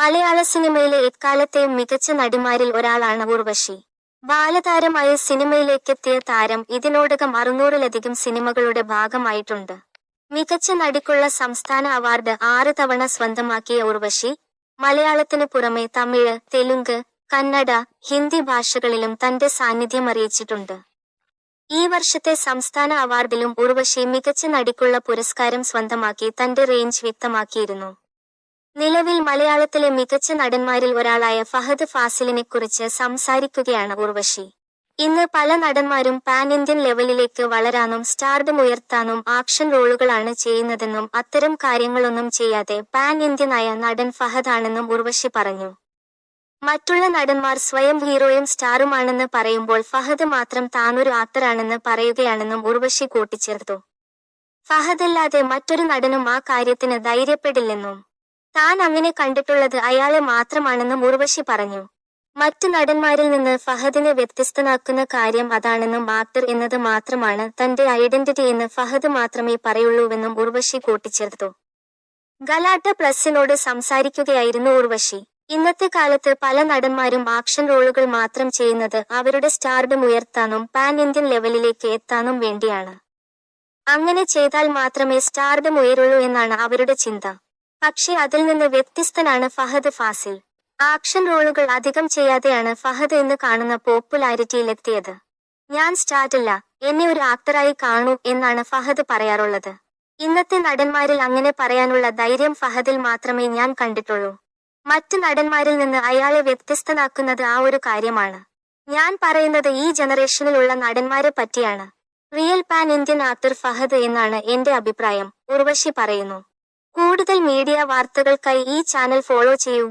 മലയാള സിനിമയിലെ എക്കാലത്തെയും മികച്ച നടിമാരിൽ ഒരാളാണ് ഉർവശി. ബാലതാരമായി സിനിമയിലേക്കെത്തിയ താരം ഇതിനോടകം 600-ലധികം സിനിമകളുടെ ഭാഗമായിട്ടുണ്ട്. മികച്ച നടിക്കുള്ള സംസ്ഥാന അവാർഡ് 6 തവണ സ്വന്തമാക്കിയ ഉർവശി, മലയാളത്തിനു പുറമെ തമിഴ്, തെലുങ്ക്, കന്നഡ, ഹിന്ദി ഭാഷകളിലും തന്റെ സാന്നിധ്യം അറിയിച്ചിട്ടുണ്ട്. ഈ വർഷത്തെ സംസ്ഥാന അവാർഡിലും ഉർവശി മികച്ച നടിക്കുള്ള പുരസ്കാരം സ്വന്തമാക്കി തന്റെ റേഞ്ച് വ്യക്തമാക്കിയിരുന്നു. നിലവിൽ മലയാളത്തിലെ മികച്ച നടന്മാരിൽ ഒരാളായ ഫഹദ് ഫാസിലിനെക്കുറിച്ച് സംസാരിക്കുകയാണ് ഉർവശി. ഇന്ന് പല നടന്മാരും പാൻ ഇന്ത്യൻ ലെവലിലേക്ക് വളരാനും സ്റ്റാർഡം ഉയർത്താനും ആക്ഷൻ റോളുകളാണ് ചെയ്യുന്നതെന്നും അത്തരം കാര്യങ്ങളൊന്നും ചെയ്യാതെ പാൻ ഇന്ത്യനായ നടൻ ഫഹദ് ആണെന്നും ഉർവശി പറഞ്ഞു. മറ്റുള്ള നടന്മാർ സ്വയം ഹീറോയും സ്റ്റാറുമാണെന്ന് പറയുമ്പോൾ ഫഹദ് മാത്രം താനൊരു ആക്ടറാണെന്ന് പറയുകയാണെന്നും ഉർവശി കൂട്ടിച്ചേർത്തു. ഫഹദല്ലാതെ മറ്റൊരു നടനും ആ കാര്യത്തിന് ധൈര്യപ്പെടില്ലെന്നും താൻ അങ്ങനെ കണ്ടിട്ടുള്ളത് അയാളെ മാത്രമാണെന്നും ഉർവശി പറഞ്ഞു. മറ്റു നടന്മാരിൽ നിന്ന് ഫഹദിനെ വ്യത്യസ്തനാക്കുന്ന കാര്യം അതാണെന്നും ആക്ടർ എന്നത് മാത്രമാണ് തന്റെ ഐഡന്റിറ്റി എന്ന് ഫഹദ് മാത്രമേ പറയുള്ളൂവെന്നും ഉർവശി കൂട്ടിച്ചേർത്തു. ഗലാട്ട പ്ലസിനോട് സംസാരിക്കുകയായിരുന്നു ഉർവശി. ഇന്നത്തെ കാലത്ത് പല നടന്മാരും ആക്ഷൻ റോളുകൾ മാത്രം ചെയ്യുന്നത് അവരുടെ സ്റ്റാർഡം ഉയർത്താനും പാൻ ഇന്ത്യൻ ലെവലിലേക്ക് എത്താനും വേണ്ടിയാണ്. അങ്ങനെ ചെയ്താൽ മാത്രമേ സ്റ്റാർഡം ഉയരുള്ളൂ എന്നാണ് അവരുടെ ചിന്ത. പക്ഷേ അതിൽ നിന്ന് വ്യത്യസ്തനാണ് ഫഹദ് ഫാസിൽ. ആക്ഷൻ റോളുകൾ അധികം ചെയ്യാതെയാണ് ഫഹദ് ഇന്ന് കാണുന്ന പോപ്പുലാരിറ്റിയിലെത്തിയത്. ഞാൻ സ്റ്റാറല്ല, എന്നെ ഒരു ആക്ടറായി കാണൂ എന്നാണ് ഫഹദ് പറയാറുള്ളത്. ഇന്നത്തെ നടന്മാരിൽ അങ്ങനെ പറയാനുള്ള ധൈര്യം ഫഹദിൽ മാത്രമേ ഞാൻ കണ്ടിട്ടുള്ളൂ. മറ്റു നടന്മാരിൽ നിന്ന് അയാളെ വ്യത്യസ്തനാക്കുന്നത് ആ ഒരു കാര്യമാണ്. ഞാൻ പറയുന്നത് ഈ ജനറേഷനിലുള്ള നടന്മാരെ പറ്റിയാണ്. Real pan Indian actor Fahadh എന്നാണ് എന്റെ അഭിപ്രായം, ഉർവശി പറയുന്നു. കൂടുതൽ മീഡിയ വാർത്തകൾക്കായി ഈ ചാനൽ ഫോളോ ചെയ്യൂ.